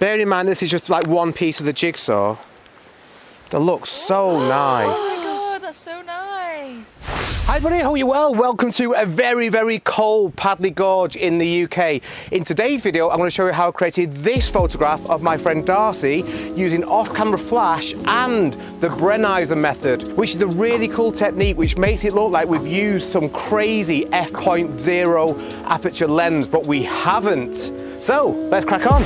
Bearing in mind this is just like one piece of the jigsaw, that looks so nice. Oh my god, that's so nice. Hi everybody, hope you're well. Welcome to a very, very cold Padley Gorge in the UK. In today's video, I'm going to show you how I created this photograph of my friend Darcie using off-camera flash and the Brenizer Method, which is a really cool technique which makes it look like we've used some crazy f.0 aperture lens, but we haven't. So, let's crack on.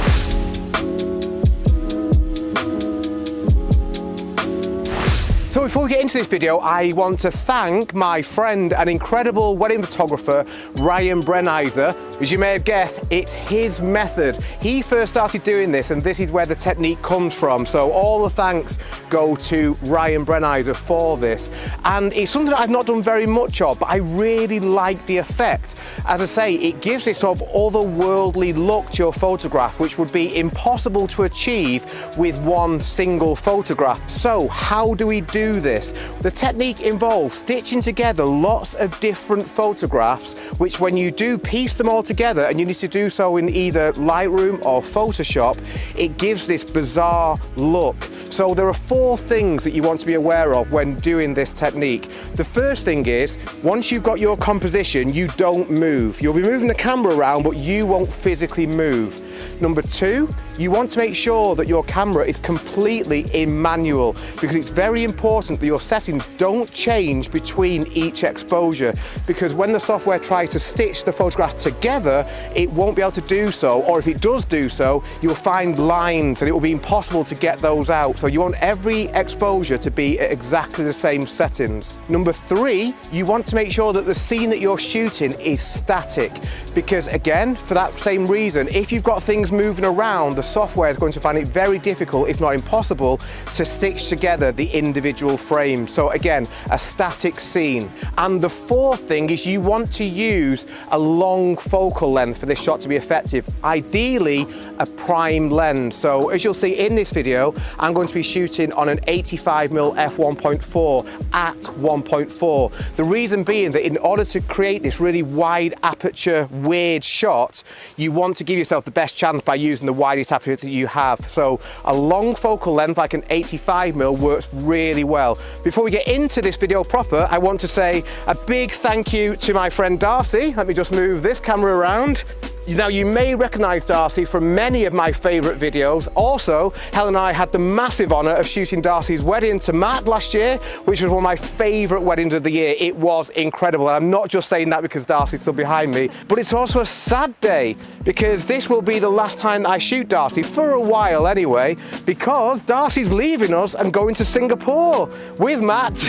So before we get into this video, I want to thank my friend and incredible wedding photographer, Ryan Brenizer. As you may have guessed, it's his method. He first started doing this, and this is where the technique comes from. So all the thanks go to Ryan Brenizer for this. And it's something that I've not done very much of, but I really like the effect. As I say, it gives this sort of otherworldly look to your photograph, which would be impossible to achieve with one single photograph. So how do we do this? The technique involves stitching together lots of different photographs, which when you do piece them all together, and you need to do so in either Lightroom or Photoshop, it gives this bizarre look. So there are four things that you want to be aware of when doing this technique. The first thing is, once you've got your composition, you don't move. You'll be moving the camera around, but you won't physically move. Number two, you want to make sure that your camera is completely in manual, because it's very important that your settings don't change between each exposure, because when the software tries to stitch the photographs together, it won't be able to do so, or if it does do so, you'll find lines and it will be impossible to get those out. So you want every exposure to be at exactly the same settings. Number three, you want to make sure that the scene that you're shooting is static, because again, for that same reason, if you've got things moving around, the software is going to find it very difficult, if not impossible, to stitch together the individual frames. So again, a static scene. And the fourth thing is you want to use a long focal length for this shot to be effective, ideally a prime lens. So as you'll see in this video, I'm going to be shooting on an 85mm f1.4 at 1.4. The reason being that in order to create this really wide aperture weird shot, you want to give yourself the best chance by using the widest aperture that you have. So a long focal length like an 85mm works really well. Before we get into this video proper, I want to say a big thank you to my friend Darcie. Let me just move this camera around. Now, you may recognise Darcie from many of my favourite videos. Also, Helen and I had the massive honour of shooting Darcie's wedding to Matt last year, which was one of my favourite weddings of the year. It was incredible, and I'm not just saying that because Darcie's still behind me, but it's also a sad day, because this will be the last time that I shoot Darcie, for a while anyway, because Darcie's leaving us and going to Singapore with Matt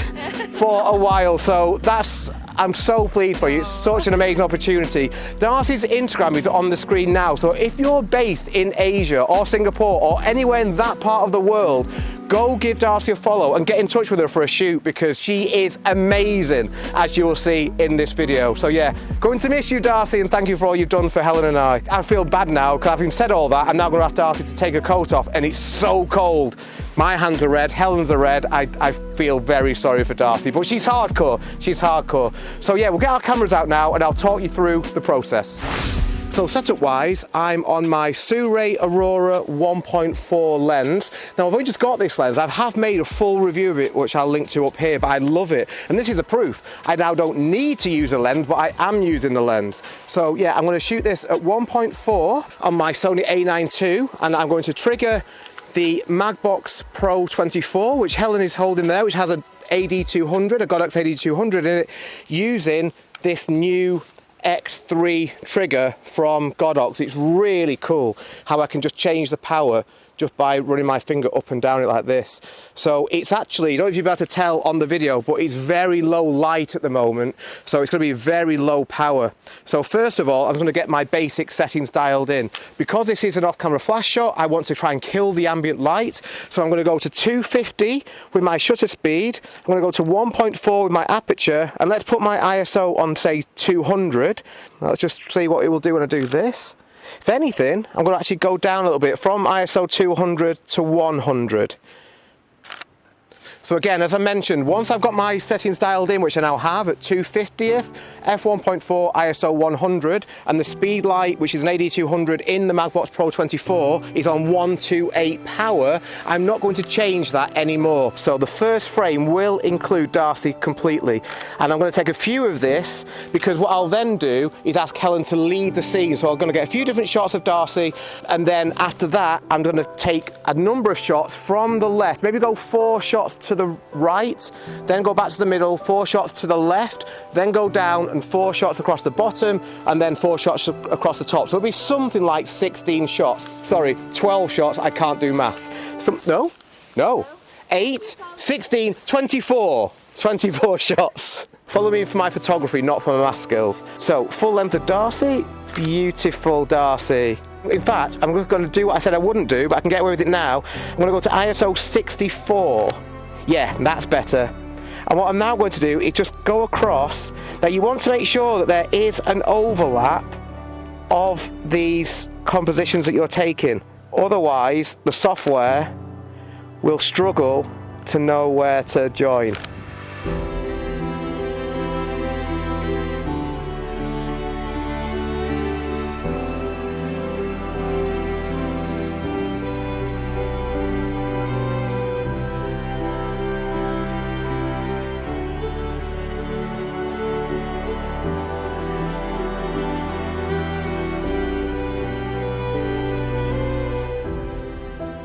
for a while. So I'm so pleased for you. It's such an amazing opportunity. Darcie's Instagram is on the screen now, so if you're based in Asia or Singapore or anywhere in that part of the world, go give Darcie a follow and get in touch with her for a shoot, because she is amazing, as you will see in this video. So yeah, going to miss you, Darcie, and thank you for all you've done for Helen and I. I feel bad now, because having said all that, I'm now going to ask Darcie to take her coat off, and it's so cold. My hands are red, Helen's are red. I feel very sorry for Darcie, but she's hardcore. She's hardcore. So yeah, we'll get our cameras out now and I'll talk you through the process. So setup wise, I'm on my Sirui Aurora 1.4 lens. Now I've only just got this lens. I have made a full review of it, which I'll link to up here, but I love it. And this is the proof. I now don't need to use a lens, but I am using the lens. So yeah, I'm going to shoot this at 1.4 on my Sony A9 II, and I'm going to trigger the Magbox Pro 24, which Helen is holding there, which has an AD200, a Godox AD200 in it, using this new X3 trigger from Godox. It's really cool how I can just change the power just by running my finger up and down it like this. So it's actually, I don't know if you'll be able to tell on the video, but it's very low light at the moment, so it's going to be very low power. So first of all, I'm going to get my basic settings dialed in. Because this is an off-camera flash shot, I want to try and kill the ambient light, so I'm going to go to 250 with my shutter speed. I'm going to go to 1.4 with my aperture, and let's put my ISO on, say, 200. Now, let's just see what it will do when I do this. If anything, I'm going to actually go down a little bit from ISO 200 to 100. So again, as I mentioned, once I've got my settings dialed in, which I now have at 250th, f1.4 ISO 100, and the speed light, which is an AD200 in the Magbox Pro 24, is on 128 power, I'm not going to change that anymore. So the first frame will include Darcie completely. And I'm going to take a few of this, because what I'll then do is ask Helen to leave the scene. So I'm going to get a few different shots of Darcie, and then after that, I'm going to take a number of shots from the left, maybe go 4 shots to the right, then go back to the middle, 4 shots to the left, then go down and 4 shots across the bottom, and then 4 shots across the top. So it'll be something like 16 shots. Sorry, 12 shots, I can't do maths. No. 8, 16, 24. 24 shots. Follow me for my photography, not for my math skills. So, full length of Darcie, beautiful Darcie. In fact, I'm just going to do what I said I wouldn't do, but I can get away with it now. I'm going to go to ISO 64. Yeah, that's better. And what I'm now going to do is just go across. Now you want to make sure that there is an overlap of these compositions that you're taking. Otherwise, the software will struggle to know where to join.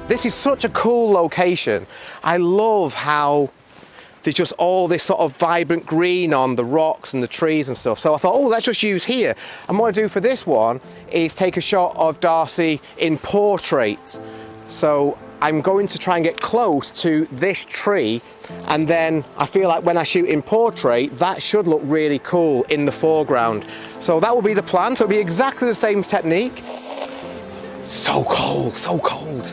This is such a cool location. I love how there's just all this sort of vibrant green on the rocks and the trees and stuff. So I thought, oh, let's just use here. And what I do for this one is take a shot of Darcie in portrait. So I'm going to try and get close to this tree, and then I feel like when I shoot in portrait, that should look really cool in the foreground. So that will be the plan. So it'll be exactly the same technique. So cold, so cold.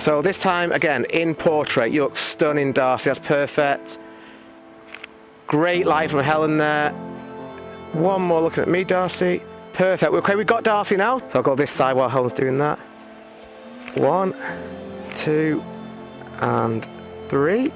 So this time, again, in portrait, you look stunning, Darcie, that's perfect. Great light from Helen there. One more looking at me, Darcie. Perfect, okay, we've got Darcie now. So I'll go this side while Helen's doing that. 1, 2, and 3.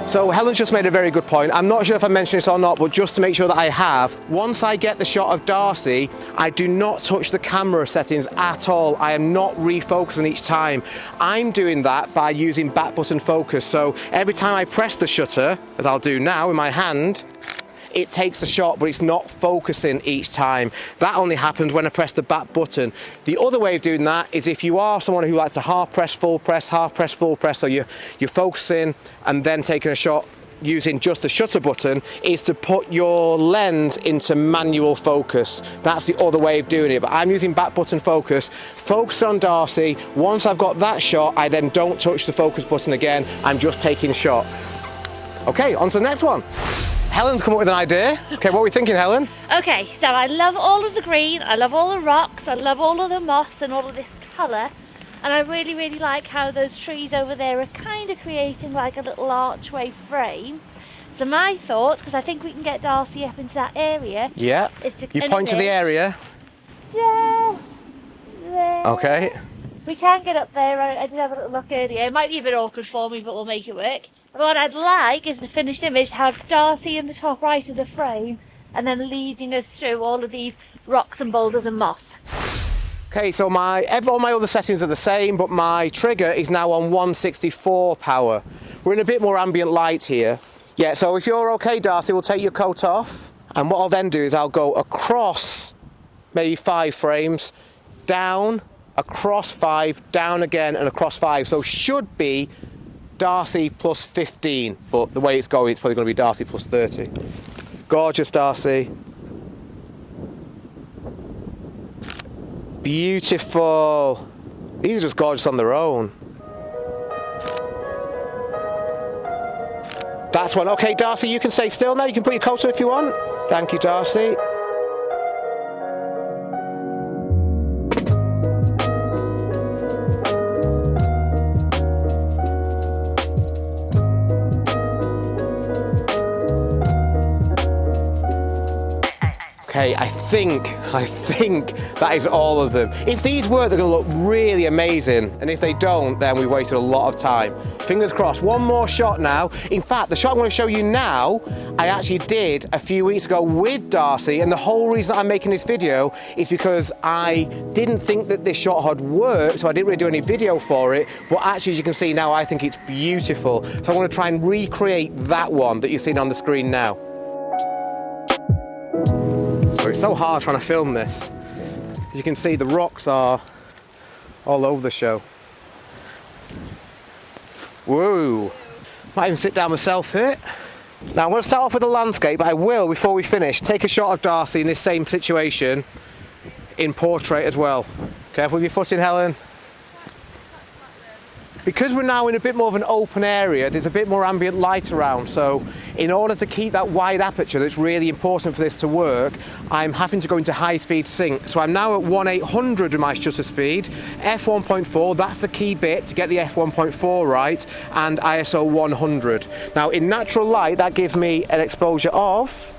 So Helen's just made a very good point. I'm not sure if I mentioned this or not, but just to make sure that I have, once I get the shot of Darcie, I do not touch the camera settings at all. I am not refocusing each time. I'm doing that by using back button focus. So every time I press the shutter, as I'll do now in my hand, it takes the shot, but it's not focusing each time. That only happens when I press the back button. The other way of doing that is if you are someone who likes to half press, full press, half press, full press, so you're focusing and then taking a shot using just the shutter button, is to put your lens into manual focus. That's the other way of doing it, but I'm using back button focus. Focus on Darcie. Once I've got that shot, I then don't touch the focus button again. I'm just taking shots. Okay, on to the next one. Helen's come up with an idea. Okay, what are we thinking, Helen? Okay, so I love all of the green, I love all the rocks, I love all of the moss and all of this colour, and I really, really like how those trees over there are kind of creating like a little archway frame. So my thought, because I think we can get Darcie up into that area, yeah, is to you point to the area. Just there. Okay. We can get up there. I did have a little look earlier. It might be a bit awkward for me, but we'll make it work. What I'd like is the finished image to have Darcie in the top right of the frame and then leading us through all of these rocks and boulders and moss. Okay, so all my other settings are the same, but my trigger is now on 164 power. We're in a bit more ambient light here. Yeah, so if you're okay, Darcie, we'll take your coat off. And what I'll then do is I'll go across maybe 5 frames, down, across 5, down again, and across 5. So should be Darcie plus 15, but the way it's going, it's probably going to be Darcie plus 30. Gorgeous, Darcie. Beautiful. These are just gorgeous on their own. That's one. Okay, Darcie, you can stay still now. You can put your coat on if you want. Thank you, Darcie. Okay, I think that is all of them. If these work, they're gonna look really amazing. And if they don't, then we wasted a lot of time. Fingers crossed. One more shot now. In fact, the shot I'm gonna show you now, I actually did a few weeks ago with Darcie, and the whole reason I'm making this video is because I didn't think that this shot had worked, so I didn't really do any video for it, but actually, as you can see now, I think it's beautiful. So I want to try and recreate that one that you're seeing on the screen now. So it's so hard trying to film this. As you can see, the rocks are all over the show. Whoa! Might even sit down myself here. Now I'm going to start off with the landscape, but I will, before we finish, take a shot of Darcie in this same situation in portrait as well. Careful with your footing, Helen. Because we're now in a bit more of an open area, there's a bit more ambient light around, so in order to keep that wide aperture that's really important for this to work, I'm having to go into high-speed sync. So I'm now at 1/800 with my shutter speed, f1.4, that's the key bit to get the f1.4 right, and ISO 100. Now in natural light, that gives me an exposure of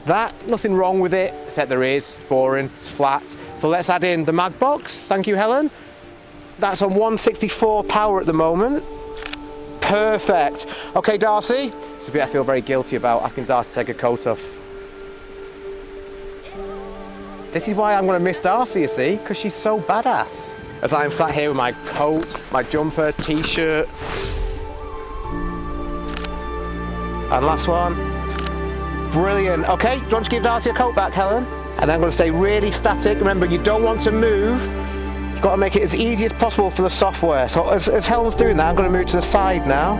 that. Nothing wrong with it, except there is, it's boring, it's flat. So let's add in the mag box, thank you Helen. That's on 164 power at the moment. Perfect. Okay, Darcie. It's a bit I feel very guilty about asking Darcie to take her coat off. This is why I'm going to miss Darcie, you see, because she's so badass. As I'm sat here with my coat, my jumper, t-shirt. And last one. Brilliant. Okay, do you want to give Darcie a coat back, Helen? And I'm going to stay really static. Remember, you don't want to move. You've got to make it as easy as possible for the software. So as Helen's doing that, I'm going to move to the side now.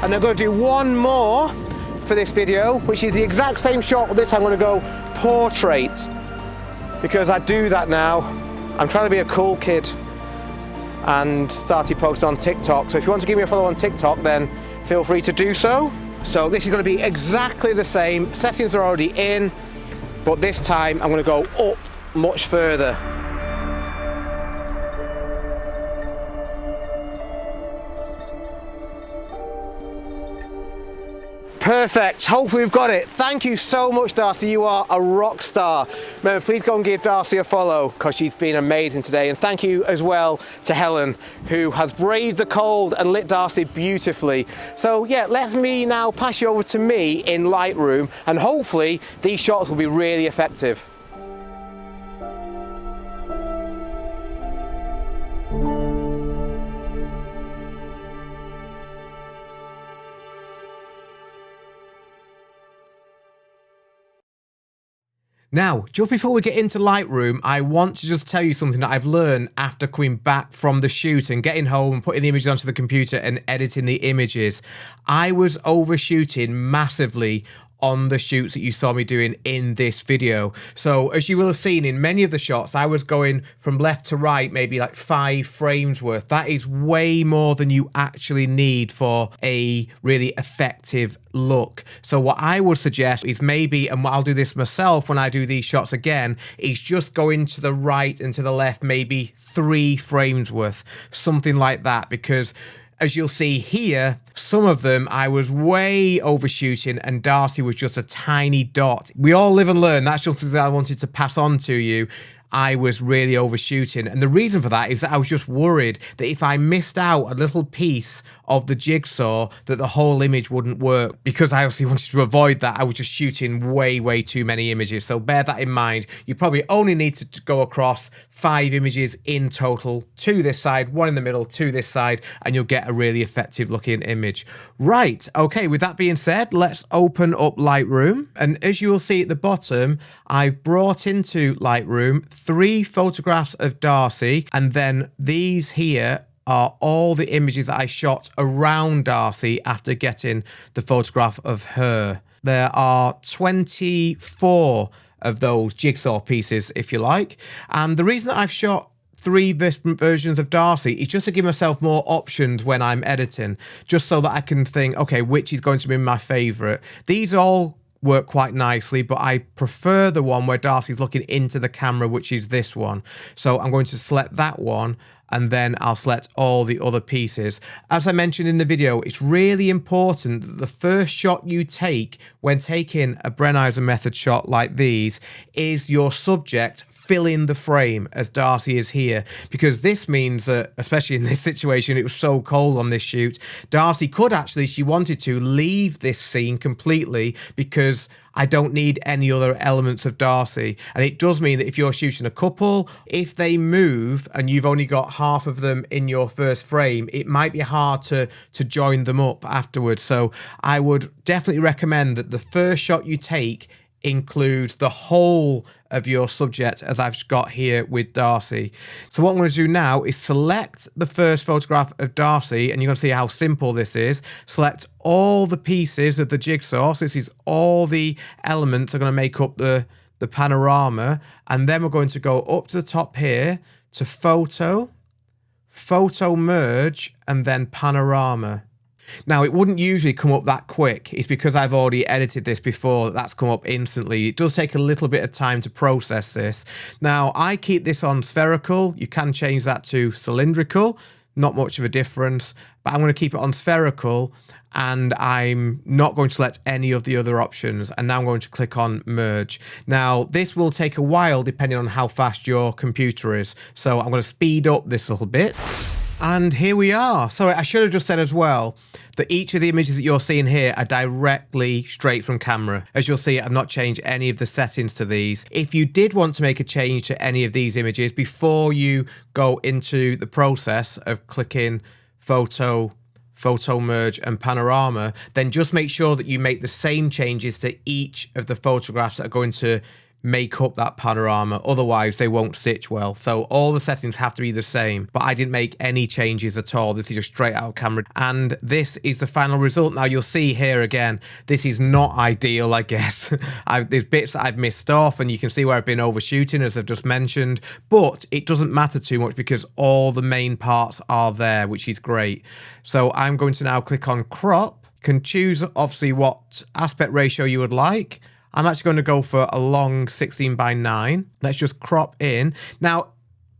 And I'm going to do one more for this video, which is the exact same shot, but this time I'm going to go portrait, because I do that now. I'm trying to be a cool kid and started posting on TikTok. So if you want to give me a follow on TikTok, then feel free to do so. So this is going to be exactly the same. Settings are already in, but this time I'm going to go up much further. Perfect. Hopefully we've got it. Thank you so much, Darcie. You are a rock star. Remember, please go and give Darcie a follow, because she's been amazing today. And thank you as well to Helen, who has braved the cold and lit Darcie beautifully. So yeah, let me now pass you over to me in Lightroom, and hopefully these shots will be really effective. Now, just before we get into Lightroom, I want to just tell you something that I've learned after coming back from the shoot and getting home and putting the images onto the computer and editing the images. I was overshooting massively on the shoots that you saw me doing in this video. So as you will have seen in many of the shots, I was going from left to right, maybe like 5 frames worth. That is way more than you actually need for a really effective look. So what I would suggest is maybe, and I'll do this myself when I do these shots again, is just going to the right and to the left, maybe 3 frames worth, something like that, because as you'll see here, some of them I was way overshooting and Darcie was just a tiny dot. We all live and learn. That's just something that I wanted to pass on to you. I was really overshooting. And the reason for that is that I was just worried that if I missed out a little piece of the jigsaw, that the whole image wouldn't work. Because I obviously wanted to avoid that, I was just shooting way too many images. So bear that in mind. You probably only need to go across 5 images in total, 2 this side, 1 in the middle, 2 this side, and you'll get a really effective looking image. Right, okay, with that being said, let's open up Lightroom. And as you will see at the bottom, I've brought into Lightroom 3 photographs of Darcie, and then these here are all the images that I shot around Darcie after getting the photograph of her. There are 24 of those jigsaw pieces, if you like. And the reason that I've shot 3 different versions of Darcie is just to give myself more options when I'm editing, just so that I can think, okay, which is going to be my favorite. These all work quite nicely, but I prefer the one where Darcie's looking into the camera, which is this one. So I'm going to select that one, and then I'll select all the other pieces. As I mentioned in the video, it's really important that the first shot you take when taking a Brenizer Method shot like these is your subject filling the frame as Darcie is here, because this means that, especially in this situation, it was so cold on this shoot, Darcie could actually, if she wanted to, leave this scene completely because I don't need any other elements of Darcie. And it does mean that if you're shooting a couple, if they move and you've only got half of them in your first frame, it might be hard to join them up afterwards. So I would definitely recommend that the first shot you take includes the whole of your subject, as I've got here with Darcie. So what I'm going to do now is select the first photograph of Darcie, and you're going to see how simple this is. Select all the pieces of the jigsaw. So this is all the elements that are going to make up the panorama, and then we're going to go up to the top here to photo merge, and then panorama. Now, it wouldn't usually come up that quick. It's because I've already edited this before that's come up instantly. It does take a little bit of time to process this. Now, I keep this on spherical. You can change that to cylindrical. Not much of a difference, but I'm going to keep it on spherical, and I'm not going to select any of the other options. And now I'm going to click on merge. Now, this will take a while depending on how fast your computer is. So I'm going to speed up this a little bit. And here we are. Sorry, I should have just said as well that each of the images that you're seeing here are directly straight from camera. As you'll see, I've not changed any of the settings to these. If you did want to make a change to any of these images before you go into the process of clicking photo merge and panorama, then just make sure that you make the same changes to each of the photographs that are going to make up that panorama. Otherwise they won't stitch well. So all the settings have to be the same, but I didn't make any changes at all. This is just straight out of camera, and this is the final result. Now you'll see here again, this is not ideal, I guess. There's bits that I've missed off, and you can see where I've been overshooting, as I've just mentioned, but it doesn't matter too much because all the main parts are there, which is great. So I'm going to now click on crop. You can choose obviously what aspect ratio you would like. I'm actually going to go for a long 16:9. Let's just crop in. Now,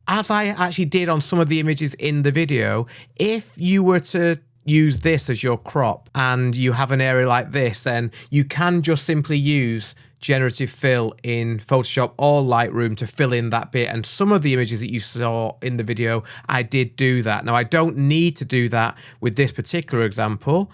as I actually did on some of the images in the video, if you were to use this as your crop and you have an area like this, then you can just simply use generative fill in Photoshop or Lightroom to fill in that bit. And some of the images that you saw in the video, I did do that. Now, I don't need to do that with this particular example.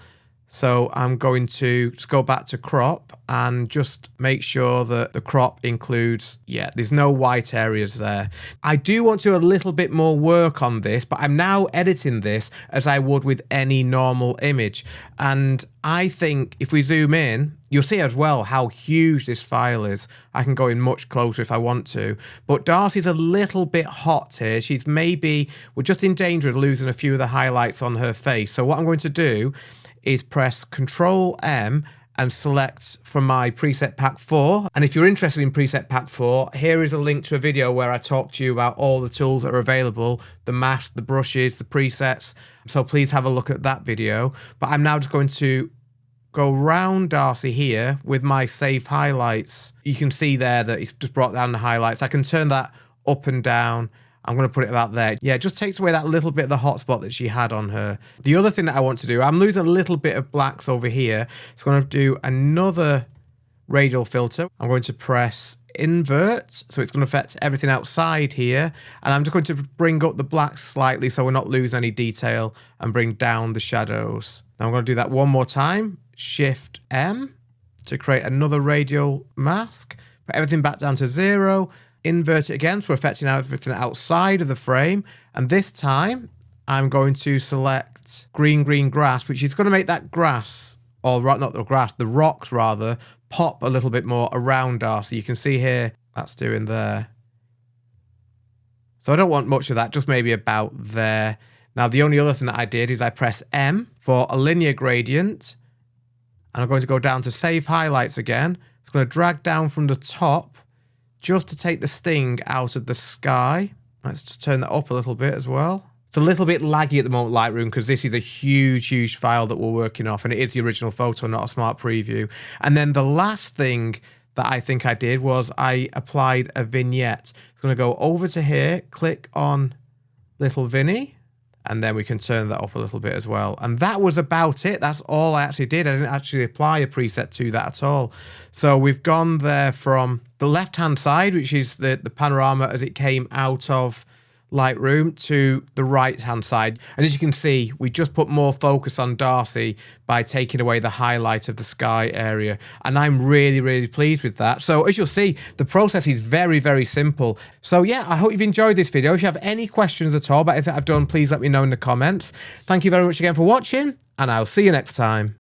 So I'm going to just go back to crop and just make sure that the crop includes, yeah, there's no white areas there. I do want to do a little bit more work on this, but I'm now editing this as I would with any normal image. And I think if we zoom in, you'll see as well how huge this file is. I can go in much closer if I want to. But Darcie's a little bit hot here. She's maybe, we're just in danger of losing a few of the highlights on her face. So what I'm going to do is press Control M and select from my preset pack 4. And if you're interested in preset pack 4, here is a link to a video where I talk to you about all the tools that are available, the mask, the brushes, the presets. So please have a look at that video. But I'm now just going to go round Darcie here with my save highlights. You can see there that it's just brought down the highlights. I can turn that up and down. I'm going to put it about there. Yeah, it just takes away that little bit of the hotspot that she had on her. The other thing that I want to do, I'm losing a little bit of blacks over here. So I'm going to do another radial filter. I'm going to press invert. So it's going to affect everything outside here. And I'm just going to bring up the blacks slightly so we're not losing any detail, and bring down the shadows. Now I'm going to do that one more time. Shift M to create another radial mask. Put everything back down to 0. Invert it again, so we're affecting everything outside of the frame. And this time I'm going to select green grass, which is going to make that grass, or not the grass, the rocks rather, pop a little bit more around Darcie. You can see here that's doing there. So I don't want much of that, just maybe about there. Now the only other thing that I did is I press M for a linear gradient, and I'm going to go down to save highlights again. It's going to drag down from the top just to take the sting out of the sky. Let's just turn that up a little bit as well. It's a little bit laggy at the moment, Lightroom, because this is a huge file that we're working off, and it is the original photo, not a smart preview. And then the last thing that I think I did was I applied a vignette. I'm going to go over to here, click on Little Vinny, and then we can turn that up a little bit as well. And that was about it. That's all I actually did. I didn't actually apply a preset to that at all. So we've gone there from the left-hand side, which is the panorama as it came out of Lightroom, to the right-hand side. And as you can see, we just put more focus on Darcie by taking away the highlight of the sky area. And I'm really pleased with that. So as you'll see, the process is very simple. So yeah, I hope you've enjoyed this video. If you have any questions at all about anything I've done, please let me know in the comments. Thank you very much again for watching, and I'll see you next time.